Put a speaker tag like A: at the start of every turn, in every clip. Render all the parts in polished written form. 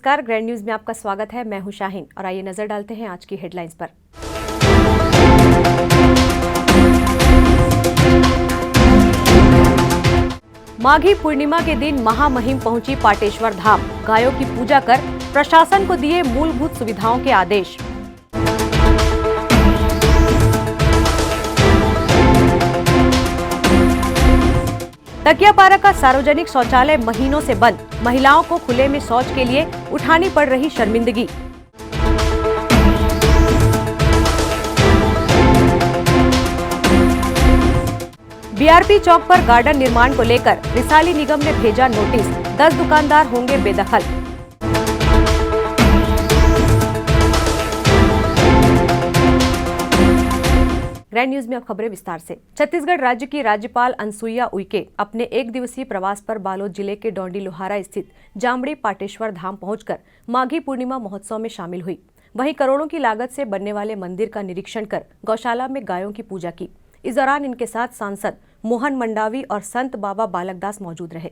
A: नमस्कार, grand news में आपका स्वागत है। मैं हूं शाहीन और आइए नजर डालते हैं आज की हेडलाइंस पर। माघी पूर्णिमा के दिन महामहिम पहुंची पाटेश्वर धाम, गायों की पूजा कर प्रशासन को दिए मूलभूत सुविधाओं के आदेश। तकियापारा का सार्वजनिक शौचालय महीनों से बंद, महिलाओं को खुले में शौच के लिए उठानी पड़ रही शर्मिंदगी। बीआरपी चौक पर गार्डन निर्माण को लेकर रिसाली निगम ने भेजा नोटिस, 10 दुकानदार होंगे बेदखल। ग्रैंड न्यूज में अब खबरें विस्तार से। छत्तीसगढ़ राज्य की राज्यपाल अनसुईया उइके अपने एक दिवसीय प्रवास पर बालोद जिले के डौंडी लोहारा स्थित जामड़ी पाटेश्वर धाम पहुंचकर माघी पूर्णिमा महोत्सव में शामिल हुई। वहीं करोड़ों की लागत से बनने वाले मंदिर का निरीक्षण कर गौशाला में गायों की पूजा की। इस दौरान इनके साथ सांसद मोहन मंडावी और संत बाबा बालकदास मौजूद रहे।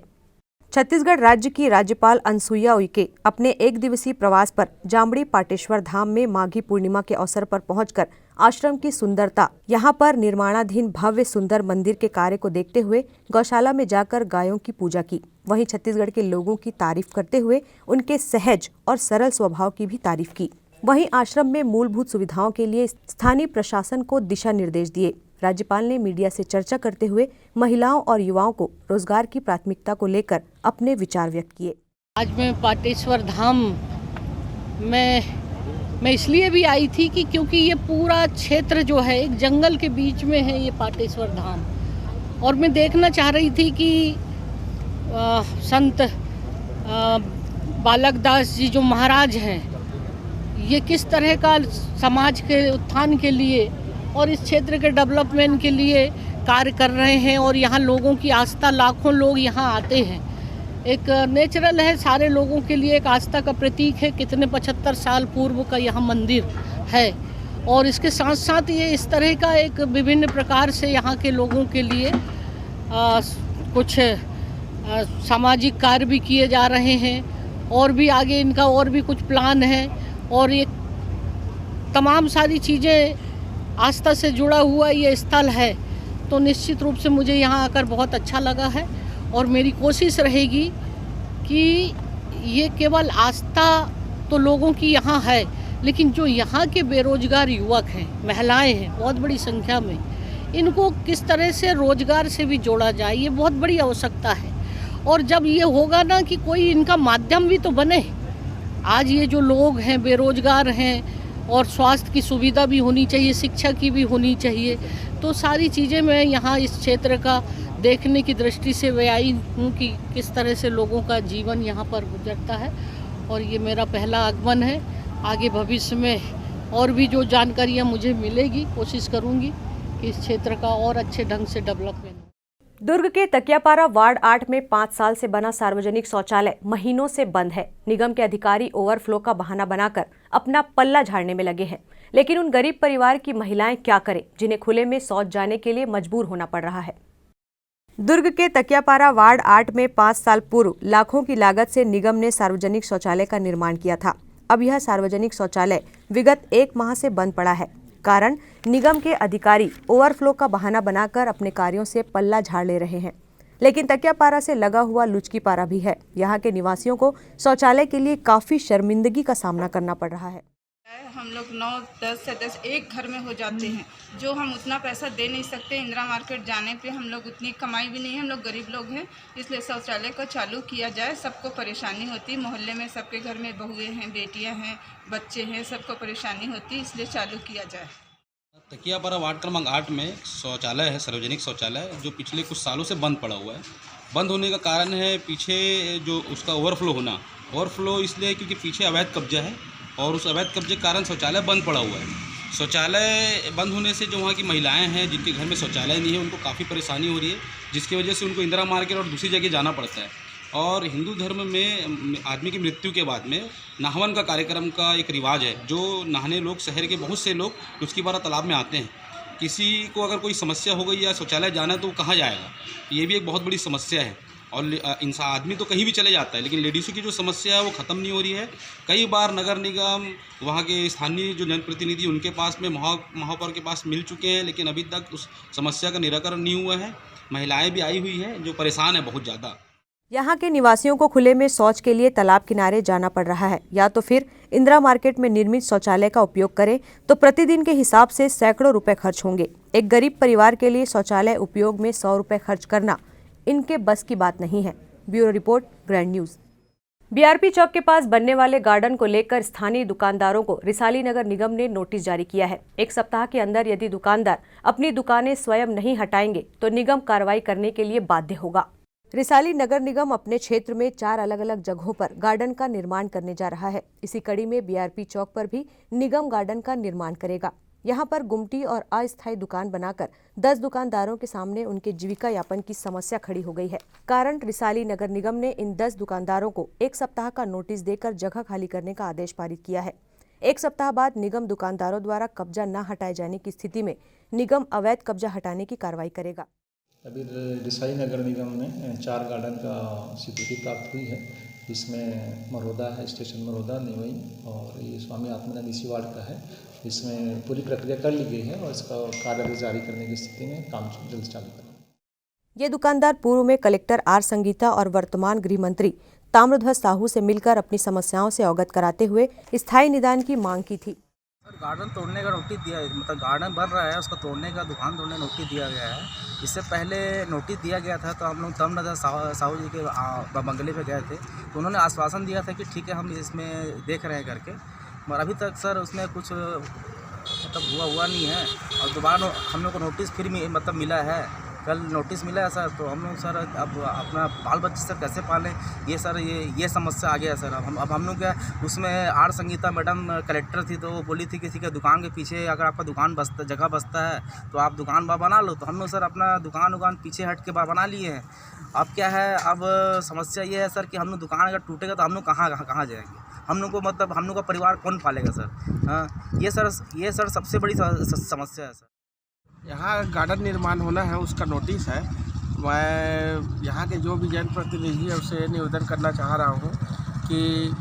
A: छत्तीसगढ़ राज्य की राज्यपाल अनसुईया उइके अपने एक दिवसीय प्रवास पर जामड़ी पाटेश्वर धाम में माघी पूर्णिमा के अवसर पर पहुंचकर आश्रम की सुंदरता, यहां पर निर्माणाधीन भव्य सुंदर मंदिर के कार्य को देखते हुए गौशाला में जाकर गायों की पूजा की। वहीं छत्तीसगढ़ के लोगों की तारीफ करते हुए उनके सहज और सरल स्वभाव की भी तारीफ की। वहीं आश्रम में मूलभूत सुविधाओं के लिए स्थानीय प्रशासन को दिशा निर्देश दिए। राज्यपाल ने मीडिया से चर्चा करते हुए महिलाओं और युवाओं को रोजगार की प्राथमिकता को लेकर अपने विचार व्यक्त किए।
B: आज मैं पाटेश्वर धाम मैं इसलिए भी आई थी कि क्योंकि ये पूरा क्षेत्र जो है एक जंगल के बीच में है ये पाटेश्वर धाम, और मैं देखना चाह रही थी कि संत बालकदास जी जो महाराज हैं ये किस तरह का समाज के उत्थान के लिए और इस क्षेत्र के डेवलपमेंट के लिए कार्य कर रहे हैं। और यहाँ लोगों की आस्था, लाखों लोग यहाँ आते हैं। एक नेचुरल है, सारे लोगों के लिए एक आस्था का प्रतीक है। कितने 75 साल पूर्व का यहाँ मंदिर है, और इसके साथ साथ ये इस तरह का एक विभिन्न प्रकार से यहाँ के लोगों के लिए कुछ सामाजिक कार्य भी किए जा रहे हैं, और भी आगे इनका और भी कुछ प्लान है। और ये तमाम सारी चीज़ें आस्था से जुड़ा हुआ ये स्थल है, तो निश्चित रूप से मुझे यहाँ आकर बहुत अच्छा लगा है। और मेरी कोशिश रहेगी कि ये केवल आस्था तो लोगों की यहाँ है, लेकिन जो यहाँ के बेरोजगार युवक हैं, महिलाएं हैं बहुत बड़ी संख्या में, इनको किस तरह से रोजगार से भी जोड़ा जाए, ये बहुत बड़ी आवश्यकता है। और जब ये होगा ना कि कोई इनका माध्यम भी तो बने। आज ये जो लोग हैं बेरोजगार हैं, और स्वास्थ्य की सुविधा भी होनी चाहिए, शिक्षा की भी होनी चाहिए। तो सारी चीज़ें मैं यहाँ इस क्षेत्र का देखने की दृष्टि से वे आई हूँ कि किस तरह से लोगों का जीवन यहाँ पर गुजरता है। और ये मेरा पहला आगमन है। आगे भविष्य में और भी जो जानकारियाँ मुझे मिलेगी, कोशिश करूँगी कि इस क्षेत्र का और अच्छे ढंग से डेवलपमेंट।
A: दुर्ग के तकियापारा वार्ड 8 में 5 साल से बना सार्वजनिक शौचालय महीनों से बंद है। निगम के अधिकारी ओवरफ्लो का बहाना बनाकर अपना पल्ला झाड़ने में लगे हैं, लेकिन उन गरीब परिवार की महिलाएं क्या करें जिन्हें खुले में शौच जाने के लिए मजबूर होना पड़ रहा है। दुर्ग के तकियापारा वार्ड 8 में 5 साल पूर्व लाखों की लागत से निगम ने सार्वजनिक शौचालय का निर्माण किया था। अब यह सार्वजनिक शौचालय विगत 1 माह से बंद पड़ा है। कारण निगम के अधिकारी ओवरफ्लो का बहाना बनाकर अपने कार्यों से पल्ला झाड़ ले रहे हैं। लेकिन तकियापारा से लगा हुआ लुचकीपारा भी है। यहाँ के निवासियों को शौचालय के लिए काफी शर्मिंदगी का सामना करना पड़ रहा है।
C: हम लोग 9-10 सदस्य एक घर में हो जाते हैं, जो हम उतना पैसा दे नहीं सकते। इंदिरा मार्केट जाने पे हम लोग उतनी कमाई भी नहीं है, हम लोग गरीब लोग हैं। इसलिए शौचालय को चालू किया जाए। सबको परेशानी होती, मोहल्ले में सबके घर में बहुएं हैं, बेटियां हैं, बच्चे हैं, सबको परेशानी होती, इसलिए चालू किया जाए।
D: तकियापारा वार्ड क्रमांक 8 में शौचालय है, सार्वजनिक शौचालय, जो पिछले कुछ सालों से बंद पड़ा हुआ है। बंद होने का कारण है पीछे जो उसका ओवरफ्लो होना। ओवरफ्लो इसलिए क्योंकि पीछे अवैध कब्जा है, और उस अवैध कब्जे के कारण शौचालय बंद पड़ा हुआ है। शौचालय बंद होने से जो वहाँ की महिलाएं हैं जिनके घर में शौचालय नहीं है, उनको काफ़ी परेशानी हो रही है, जिसकी वजह से उनको इंदिरा मार्केट और दूसरी जगह जाना पड़ता है। और हिंदू धर्म में आदमी की मृत्यु के बाद में नहावन का कार्यक्रम का एक रिवाज है, जो नहाने लोग, शहर के बहुत से लोग लुचकीपारा तालाब में आते हैं। किसी को अगर कोई समस्या हो गई या शौचालय जाना है तो वो कहाँ जाएगा, ये भी एक बहुत बड़ी समस्या है। और इंसान आदमी तो कहीं भी चले जाता है, लेकिन लेडीज़ों की जो समस्या है वो ख़त्म नहीं हो रही है। कई बार नगर निगम, वहाँ के स्थानीय जो जनप्रतिनिधि उनके पास में महापौर के पास मिल चुके हैं, लेकिन अभी तक उस समस्या का निराकरण नहीं हुआ है। महिलाएं भी आई हुई हैं जो परेशान है बहुत ज़्यादा।
A: यहाँ के निवासियों को खुले में शौच के लिए तालाब किनारे जाना पड़ रहा है, या तो फिर इंदिरा मार्केट में निर्मित शौचालय का उपयोग करें तो प्रतिदिन के हिसाब से सैकड़ों रुपए खर्च होंगे। एक गरीब परिवार के लिए शौचालय उपयोग में 100 रुपए खर्च करना इनके बस की बात नहीं है। Bureau report, grand news. BRP Chowk के पास बनने वाले गार्डन को लेकर स्थानीय दुकानदारों को रिसाली नगर निगम ने नोटिस जारी किया है। 1 सप्ताह के अंदर यदि दुकानदार अपनी दुकानें स्वयं नहीं हटाएंगे तो निगम कार्रवाई करने के लिए बाध्य होगा। रिसाली नगर निगम अपने क्षेत्र में 4 अलग अलग जगहों पर गार्डन का निर्माण करने जा रहा है। इसी कड़ी में बीआरपी चौक पर भी निगम गार्डन का निर्माण करेगा। यहाँ पर गुमटी और अस्थायी दुकान बनाकर 10 दुकानदारों के सामने उनके जीविका यापन की समस्या खड़ी हो गई है। कारण रिसाली नगर निगम ने इन 10 दुकानदारों को 1 सप्ताह का नोटिस देकर जगह खाली करने का आदेश पारित किया है। 1 सप्ताह बाद निगम दुकानदारों द्वारा कब्जा न हटाए जाने की स्थिति में निगम अवैध कब्जा हटाने की कार्रवाई करेगा।
E: अभी रिसाली नगर निगम में 4 गार्डन का स्वीकृति प्राप्त हुई है। इसमें मरोदा है, स्टेशन मरोदा, नेवई, और ये स्वामी आत्मानंद इसी वार्ड का है। इसमें पूरी प्रक्रिया कर ली गई है और इसका कार्य जारी करने की स्थिति में काम जल्द चालू करें।
A: ये दुकानदार पूर्व में कलेक्टर आर संगीता और वर्तमान गृह मंत्री ताम्रध्वज साहू से मिलकर अपनी समस्याओं से अवगत कराते हुए स्थायी निदान की मांग की थी।
F: गार्डन तोड़ने का नोटिस दिया है, मतलब गार्डन बन रहा है उसका तोड़ने का, दुकान तोड़ने नोटिस दिया गया है। इससे पहले नोटिस दिया गया था तो हम लोग ताम्रध्वज साहू जी के बंगले पे गए थे, तो उन्होंने आश्वासन दिया था कि ठीक है हम इसमें देख रहे हैं करके, मगर अभी तक सर उसमें कुछ मतलब हुआ नहीं है। और दोबारा हम लोग को नोटिस फिर मतलब मिला है, कल नोटिस मिला है सर। तो हम लोग सर अब अपना बाल बच्चे सर कैसे पालें, ये सर ये समस्या आ गया है सर। अब हम लोग क्या, उसमें आर संगीता मैडम कलेक्टर थी तो वो बोली थी किसी के दुकान के पीछे अगर आपका दुकान जगह बचता है तो आप दुकान बना लो। तो हम लोग सर अपना दुकान पीछे हट के बना लिए हैं। अब क्या है, अब समस्या ये है सर कि हम लोग दुकान अगर टूटेगा तो हम लोग कहाँ जाएंगे, हम लोग को मतलब हम लोग का परिवार कौन पालेगा सर। हाँ, ये सर सबसे बड़ी समस्या है सर।
G: यहाँ गार्डन निर्माण होना है, उसका नोटिस है। मैं यहाँ के जो भी जनप्रतिनिधि है उससे निवेदन करना चाह रहा हूँ कि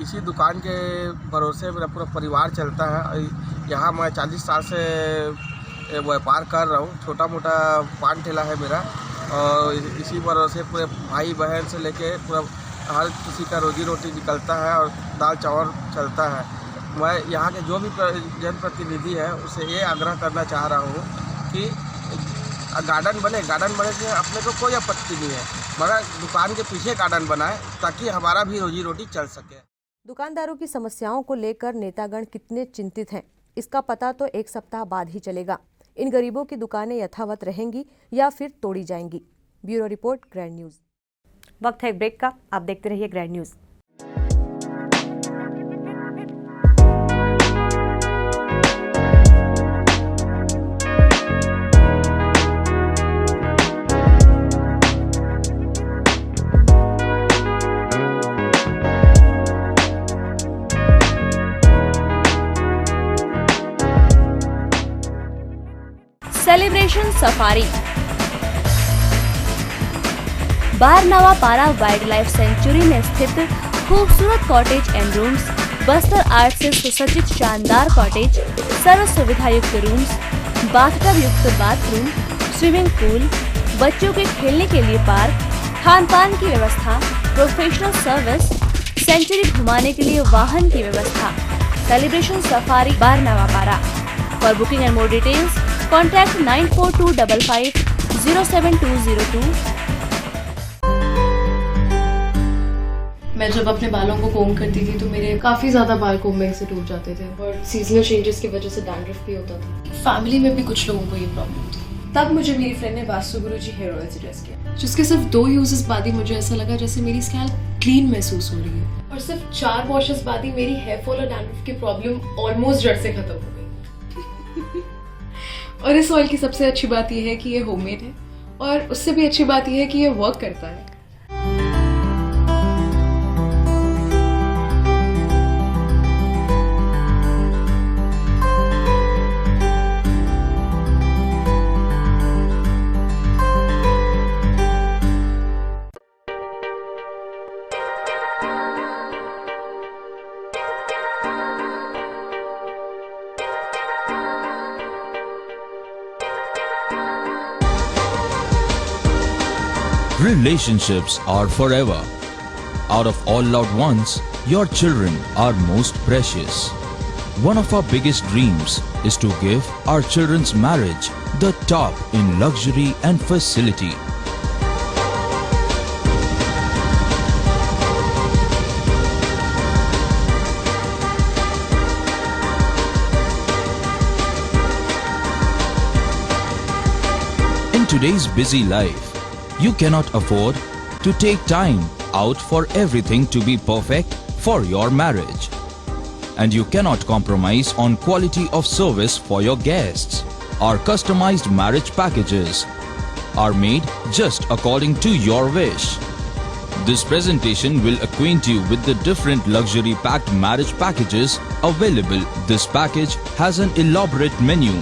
G: इसी दुकान के भरोसे मेरा पूरा परिवार चलता है। यहाँ मैं 40 साल से व्यापार कर रहा हूँ, छोटा मोटा पान ठेला है मेरा, और इसी भरोसे पूरे भाई बहन से लेके पूरा हर किसी का रोजी रोटी निकलता है और दाल चावल चलता है। मैं यहाँ के जो भी जनप्रतिनिधि है उससे ये आग्रह करना चाह रहा हूँ कि गार्डन बने से अपने को कोई आपत्ति नहीं है, मगर दुकान के पीछे गार्डन बनाए ताकि हमारा भी रोजी रोटी चल सके।
A: दुकानदारों की समस्याओं को लेकर नेतागण कितने चिंतित हैं, इसका पता तो 1 सप्ताह बाद ही चलेगा। इन गरीबों की दुकानें यथावत रहेंगी या फिर तोड़ी जाएंगी। Bureau report, grand news. वक्त है एक ब्रेक का, आप देखते रहिए ग्रैंड न्यूज।
H: सेलिब्रेशन सफारी बारनावा पारा वाइल्ड लाइफ सेंचुरी में स्थित खूबसूरत cottage and rooms, Bastar art से सुसज्जित शानदार कॉटेज, सर्व सुविधा युक्त रूम्स, बाथटब युक्त बाथरूम, स्विमिंग पूल, बच्चों के खेलने के लिए पार्क, खान पान की व्यवस्था, प्रोफेशनल सर्विस, सेंचुरी घुमाने के लिए वाहन की व्यवस्था। सेलिब्रेशन सफारी बारनावा पारा। For booking and more details contact 9425507202।
I: मैं जब अपने बालों को कोम करती थी तो मेरे काफी ज्यादा बाल कोम्बिंग से टूट जाते थे और सीजनल चेंजेस की वजह से डैंड्रफ भी होता था। फैमिली में भी कुछ लोगों को ये प्रॉब्लम थी। तब मुझे मेरी फ्रेंड ने वास्तु गुरुजी हेयर ऑयल सजेस्ट किया, जिसके सिर्फ 2 यूजेस बाद ही मुझे ऐसा लगा जैसे मेरी स्कैल्प क्लीन महसूस हो रही है, और सिर्फ 4 वॉशेस बाद ही मेरी हेयर फॉल और डैंड्रफ की प्रॉब्लम ऑलमोस्ट जड़ से खत्म हो गई। और इस ऑयल की सबसे अच्छी बात यह है कि ये होममेड है, और उससे भी अच्छी बात यह है कि ये वर्क करता है।
J: Relationships are forever. Out of all loved ones, your children are most precious. One of our biggest dreams is to give our children's marriage the top in luxury and facility. In today's busy life, you cannot afford to take time out for everything to be perfect for your marriage. And you cannot compromise on quality of service for your guests. Our customized marriage packages are made just according to your wish. This presentation will acquaint you with the different luxury packed marriage packages available. This package has an elaborate menu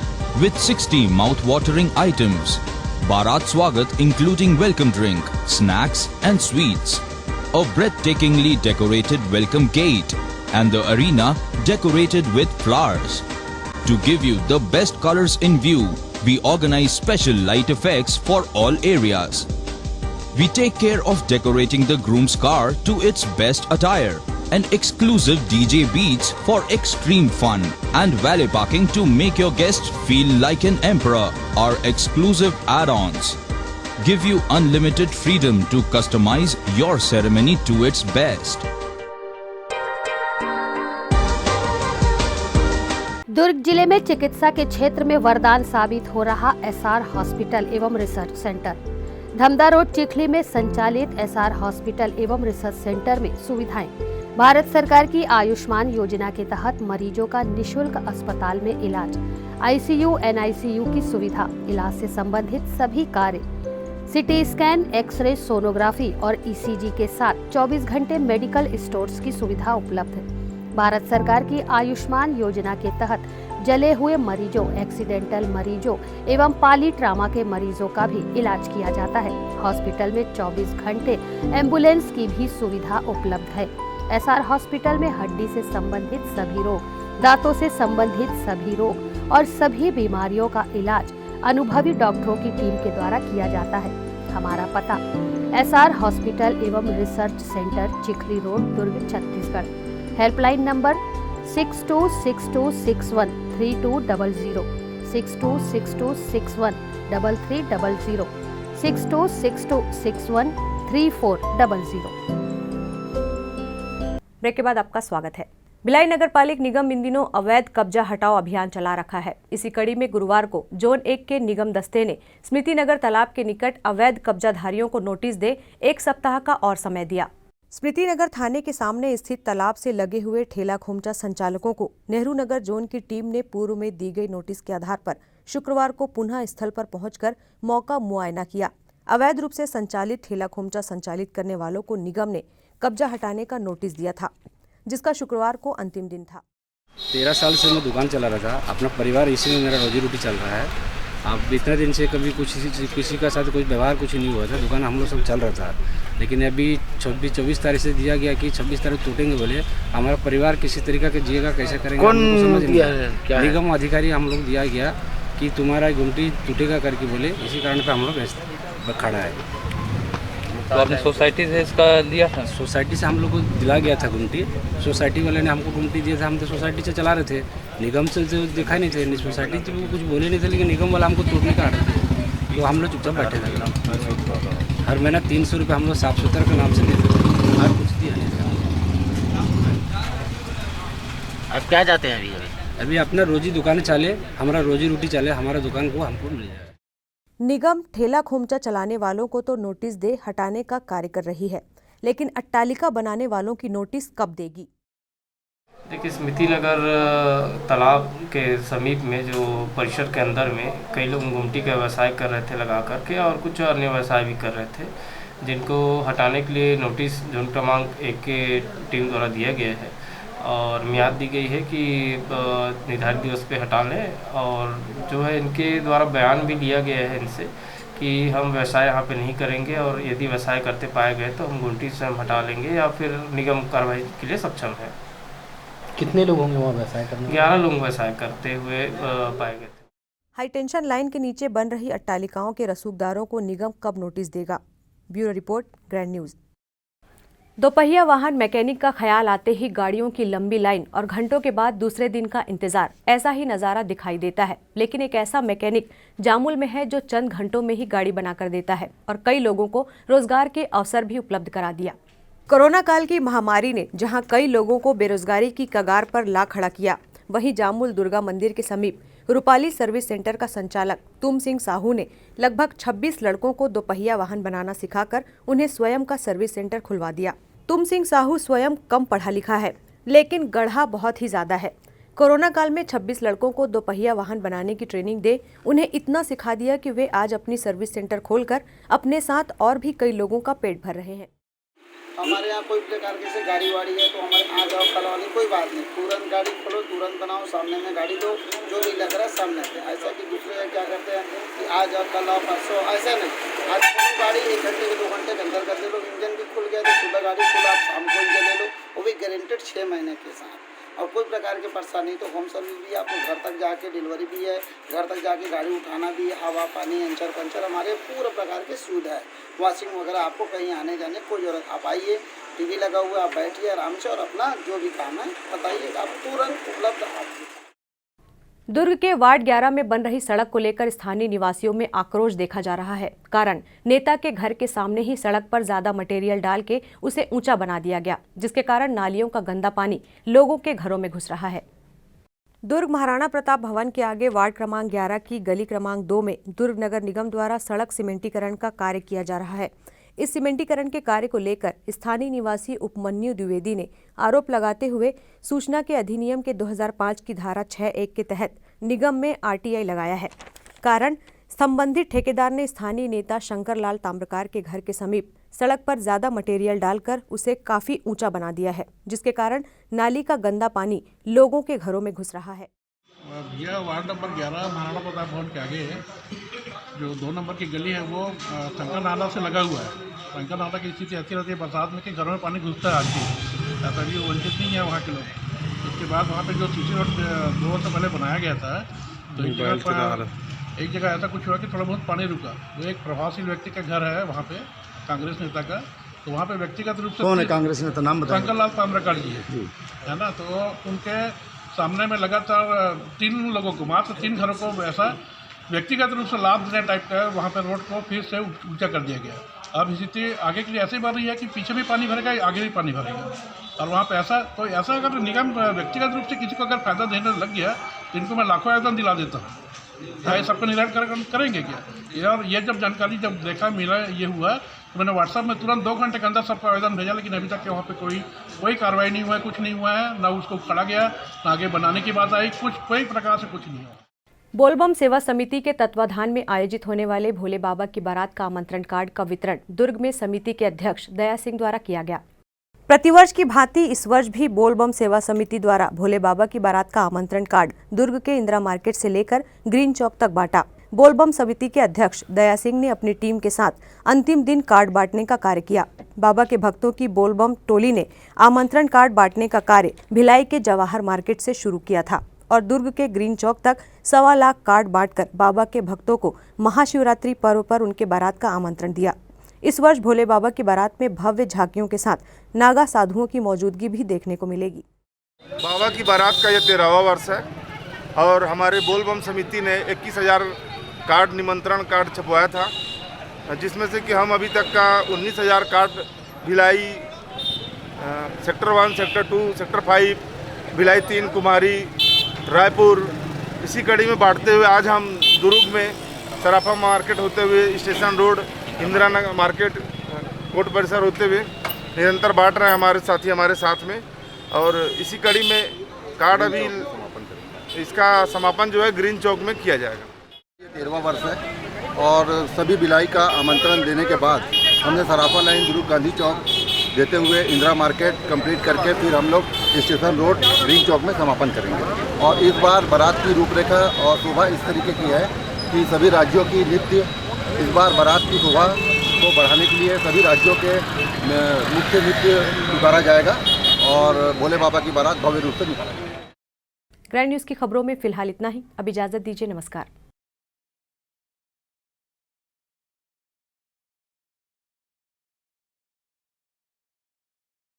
J: with 60 mouth-watering items. Bharat Swagat including welcome drink, snacks and sweets. A breathtakingly decorated welcome gate and the arena decorated with flowers. To give you the best colors in view, we organize special light effects for all areas. We take care of decorating the groom's car to its best attire and exclusive DJ beats for extreme fun and valet parking to make your guests feel like an emperor. Our exclusive add-ons give you unlimited freedom to customize your ceremony to its best.
K: दुर्ग जिले में चिकित्सा के क्षेत्र में वरदान साबित हो रहा एसआर हॉस्पिटल एवं research centre. Dhamda road Chikhli में संचालित एसआर हॉस्पिटल एवं रिसर्च सेंटर में सुविधाएं भारत सरकार की आयुष्मान योजना के तहत मरीजों का निशुल्क अस्पताल में इलाज, आईसीयू, एनआईसीयू की सुविधा, इलाज से संबंधित सभी कार्य, सिटी स्कैन, एक्सरे, सोनोग्राफी और ईसीजी के साथ 24 घंटे मेडिकल स्टोर्स की सुविधा उपलब्ध है। भारत सरकार की आयुष्मान योजना के तहत जले हुए मरीजों, एक्सीडेंटल मरीजों एवं पाली ट्रामा के मरीजों का भी इलाज किया जाता है। हॉस्पिटल में 24 घंटे एम्बुलेंस की भी सुविधा उपलब्ध है। एसआर हॉस्पिटल में हड्डी से संबंधित सभी रोग, दांतों से संबंधित सभी रोग और सभी बीमारियों का इलाज अनुभवी डॉक्टरों की टीम के द्वारा किया जाता है। हमारा पता एसआर हॉस्पिटल एवं research centre, Chikhli road, Durg, Chhattisgarh. Helpline number 6262613200, 6262613300, 6262613400।
A: Break के बाद आपका स्वागत है। भिलाई नगर पालिक निगम इन दिनों अवैध कब्जा हटाओ अभियान चला रखा है। इसी कड़ी में गुरुवार को जोन 1 के निगम दस्ते ने स्मृति नगर तालाब के निकट अवैध कब्जाधारियों को नोटिस दे 1 सप्ताह का और समय दिया। स्मृति नगर थाने के सामने स्थित तालाब से लगे हुए ठेला खोमचा संचालकों को नेहरू नगर जोन की टीम ने पूर्व में दी गई नोटिस के आधार पर शुक्रवार को पुनः स्थल पर पहुंचकर मौका मुआयना किया। अवैध रूप से संचालित ठेला खोमचा संचालित करने वालों को निगम ने कब्जा हटाने का नोटिस दिया था, जिसका शुक्रवार को अंतिम दिन था।
L: 13 साल से मैं दुकान चला रहा था, अपना परिवार इसी में मेरा रोजी रोटी चल रहा है। अब इतने दिन से कभी किसी का साथ कोई व्यवहार कुछ नहीं हुआ था, दुकान हम लोग सब चल रहा था। लेकिन अभी 24 तारीख से दिया गया कि 26 तारीख टूटेंगे बोले। हमारा परिवार किसी तरीका के जिएगा, कैसे करेंगे?
G: कौन दिया है? क्या
L: निगम अधिकारी हम लोग दिया गया कि तुम्हारा गुमटी टूटेगा करके बोले। इसी कारण पे हम लोग खड़ा है।
M: तो आपने सोसाइटी से इसका लिया था?
L: सोसाइटी से हम लोग को दिला गया था गुमटी। सोसाइटी वाले ने हमको गुमटी दिया था, हम तो सोसाइटी से चला रहे थे। निगम से जो दिखा नहीं थे, सोसाइटी से कुछ बोले नहीं थे, लेकिन निगम वाला हमको तोड़ने का आर्डर थे, तो हम लोग चुपचाप बैठे थे। हर महीना 300 रुपये हम लोग साफ सुथरा के नाम से लेते थे, हर कुछ दिया नहीं था।
G: अब क्या चाहते हैं?
L: अभी अपना रोजी दुकान चले, हमारा रोजी रोटी चले, हमारा दुकान को हमको मिल जाए।
A: निगम ठेला खोमचा चलाने वालों को तो नोटिस दे हटाने का कार्य कर रही है, लेकिन अट्टालिका बनाने वालों की नोटिस कब देगी?
N: देखिए, स्मृति नगर तालाब के समीप में जो परिसर के अंदर में कई लोग गुमटी का व्यवसाय कर रहे थे लगा करके, और कुछ अन्य व्यवसाय भी कर रहे थे, जिनको हटाने के लिए नोटिस जोन क्रमांक 1 के टीम द्वारा दिया गया है और मियाद दी गई है कि निर्धारित दिवस पे हटा लें। और जो है इनके द्वारा बयान भी लिया गया है इनसे कि हम व्यवसाय यहाँ पे नहीं करेंगे, और यदि व्यवसाय करते पाए गए तो हम गुमटी से हम हटा लेंगे या फिर निगम कार्रवाई के लिए सक्षम है।
G: कितने लोग होंगे वहाँ व्यवसाय करने?
N: 11 लोग व्यवसाय करते हुए पाए गए थे।
A: हाईटेंशन लाइन के नीचे बन रही अट्टालिकाओं के रसूखदारों को निगम कब नोटिस देगा? Bureau report, grand news. दोपहिया वाहन मैकेनिक का ख्याल आते ही गाड़ियों की लंबी लाइन और घंटों के बाद दूसरे दिन का इंतजार, ऐसा ही नज़ारा दिखाई देता है। लेकिन एक ऐसा मैकेनिक जामुल में है जो चंद घंटों में ही गाड़ी बनाकर देता है और कई लोगों को रोजगार के अवसर भी उपलब्ध करा दिया। कोरोना काल की महामारी ने जहां कई लोगों को बेरोजगारी की कगार पर ला खड़ा किया, वहीं जामुल दुर्गा मंदिर के समीप रूपाली सर्विस सेंटर का संचालक तुम सिंह साहू ने लगभग 26 लड़कों को दोपहिया वाहन बनाना सिखाकर उन्हें स्वयं का सर्विस सेंटर खुलवा दिया। तुम सिंह साहू स्वयं कम पढ़ा लिखा है, लेकिन गढ़ा बहुत ही ज्यादा है। कोरोना काल में 26 लड़कों को दोपहिया वाहन बनाने की ट्रेनिंग दे उन्हें इतना सिखा दिया कि वे आज अपनी सर्विस सेंटर खोलकर अपने साथ और भी कई लोगों का पेट भर रहे हैं।
O: हमारे यहाँ कोई प्रकार की से गाड़ी वाड़ी है तो हमारे आ जाओ कल वाली कोई बात नहीं, तुरंत गाड़ी खोलो, तुरंत बनाओ, सामने में गाड़ी दो, जो भी लग रहा है सामने से। ऐसा कि दूसरे क्या करते हैं कि आ जाओ कल आओ परसों, ऐसा नहीं। आज गाड़ी 1 घंटे के 2 घंटे के अंदर कर दे लो, इंजन भी खुल गया तो सुबह गाड़ी खुला, आप शाम को इंजन ले लो, वो भी गारंटेड 6 महीने के साथ। और कोई प्रकार की परेशानी तो होम सर्विस भी है, आपको घर तक जाके डिलीवरी भी है, घर तक जाके गाड़ी उठाना भी है, हवा पानी अंचर पंचर हमारे पूरे प्रकार की सुविधा है। वॉशिंग वगैरह आपको कहीं आने जाने कोई जरूरत, आप आइए, टीवी लगा हुआ, आप बैठिए आराम से और अपना जो भी काम है बताइए, आप तुरंत उपलब्ध आपको।
A: दुर्ग के वार्ड 11 में बन रही सड़क को लेकर स्थानीय निवासियों में आक्रोश देखा जा रहा है। कारण नेता के घर के सामने ही सड़क पर ज्यादा मटेरियल डाल के उसे ऊंचा बना दिया गया, जिसके कारण नालियों का गंदा पानी लोगों के घरों में घुस रहा है। दुर्ग महाराणा प्रताप भवन के आगे वार्ड क्रमांक 11 की गली क्रमांक 2 में दुर्ग नगर निगम द्वारा सड़क सीमेंटीकरण का कार्य किया जा रहा है। इस सीमेंटीकरण के कार्य को लेकर स्थानीय निवासी उपमन्यु द्विवेदी ने आरोप लगाते हुए सूचना के अधिनियम के 2005 की धारा 6(1) के तहत निगम में आरटीआई लगाया है। कारण संबंधित ठेकेदार ने स्थानीय नेता शंकर लाल ताम्रकार के घर के समीप सड़क पर ज्यादा मटेरियल डालकर उसे काफी ऊंचा बना दिया है, जिसके कारण नाली का गंदा पानी लोगों के घरों में घुस रहा है।
P: यह वार्ड नंबर 11 महाराणा प्रताप भवन के आगे जो 2 नंबर की गली है वो शंकर नाला से लगा हुआ है। शंकर नाला की स्थिति ऐसी रहती है बरसात में कि घरों में पानी घुसता है आदमी, ऐसा भी वंचित नहीं है वहाँ के लोग। उसके बाद वहाँ पे जो सीसी रोड 2 वर्ष पहले बनाया गया था, तो एक जगह ऐसा कुछ हुआ कि थोड़ा बहुत पानी रुका। वो एक प्रभावशील व्यक्ति का घर है वहाँ पे, कांग्रेस नेता का, तो वहाँ पे व्यक्तिगत रूप से
Q: कौन है कांग्रेस नेता, नाम बताइए।
P: शंकर लाल ताम्रकार जी है ना। तो उनके सामने में लगातार 3 लोगों को, मात्र 3 घरों को ऐसा व्यक्तिगत रूप से लाभ देने टाइप का वहाँ पर रोड को फिर से ऊंचा कर दिया गया। अब स्थिति आगे के लिए ऐसे बढ़ रही है कि पीछे भी पानी भरेगा, आगे भी पानी भरेगा। और वहाँ पे ऐसा अगर निगम व्यक्तिगत रूप से किसी को अगर फायदा देने लग गया तो इनको मैं लाखों आवेदन दिला देता हूँ। क्या सबको निराकरण करेंगे क्या? और ये जब जानकारी जब देखा मिला ये हुआ तो मैंने व्हाट्सएप में तुरंत 2 घंटे के अंदर सबको आवेदन भेजा, लेकिन अभी तक वहाँ पे कोई कार्रवाई नहीं हुआ है, कुछ नहीं हुआ है, ना उसको खड़ा गया, ना आगे बनाने की बात आई, कोई प्रकार से कुछ नहीं हुआ।
A: बोलबम सेवा समिति के तत्वाधान में आयोजित होने वाले भोले बाबा की बारात का आमंत्रण कार्ड का वितरण दुर्ग में समिति के अध्यक्ष दया सिंह द्वारा किया गया। प्रतिवर्ष की भांति इस वर्ष भी बोलबम सेवा समिति द्वारा भोले बाबा की बारात का आमंत्रण कार्ड दुर्ग के इंदिरा मार्केट से लेकर ग्रीन चौक तक बांटा। बोलबम समिति के अध्यक्ष दया सिंह ने अपनी टीम के साथ अंतिम दिन कार्ड बांटने का कार्य किया। बाबा के भक्तों की बोलबम टोली ने आमंत्रण कार्ड बांटने का कार्य भिलाई के जवाहर मार्केट से शुरू किया था और दुर्ग के ग्रीन चौक तक 1.25 लाख कार्ड बांटकर बाबा के भक्तों को महाशिवरात्रि पर्व पर उनके बारात का आमंत्रण दिया। इस वर्ष भोले बाबा की बारात में भव्य झांकियों के साथ नागा साधुओं की मौजूदगी भी देखने को मिलेगी।
R: बाबा की बारात का यह 13वां वर्ष है और हमारे बोलबम समिति ने 21,000 कार्ड निमंत्रण कार्ड छपवाया था, जिसमें से कि हम अभी तक का 19,000 card Bhilai sector 1, sector 2, sector 5, Bhilai 3, कुमारी, रायपुर, इसी कड़ी में बांटते हुए आज हम दुर्ग में सराफा मार्केट होते हुए station road, Indira Nagar market, court परिसर होते हुए निरंतर बांट रहे हैं हमारे साथी हमारे साथ में। और इसी कड़ी में कार्ड अभी इसका समापन जो है ग्रीन चौक में किया जाएगा।
Q: ये 13वां वर्ष है और सभी भिलाई का आमंत्रण देने के बाद हमने सराफा लाइन दुर्ग गांधी चौक देते हुए इंदिरा मार्केट कंप्लीट करके फिर हम लोग स्टेशन रोड ग्रीन चौक में समापन करेंगे। और इस बार बारात की रूपरेखा और शोभा इस तरीके की है कि सभी राज्यों की नृत्य, इस बार बारात की शोभा को बढ़ाने के लिए सभी राज्यों के मुख्य नृत्य उतारा जाएगा और भोले बाबा की बारात भव्य रूप से निकाला जाएगा।
A: ग्रैंड न्यूज़ की खबरों में फिलहाल इतना ही। अब इजाजत दीजिए, नमस्कार।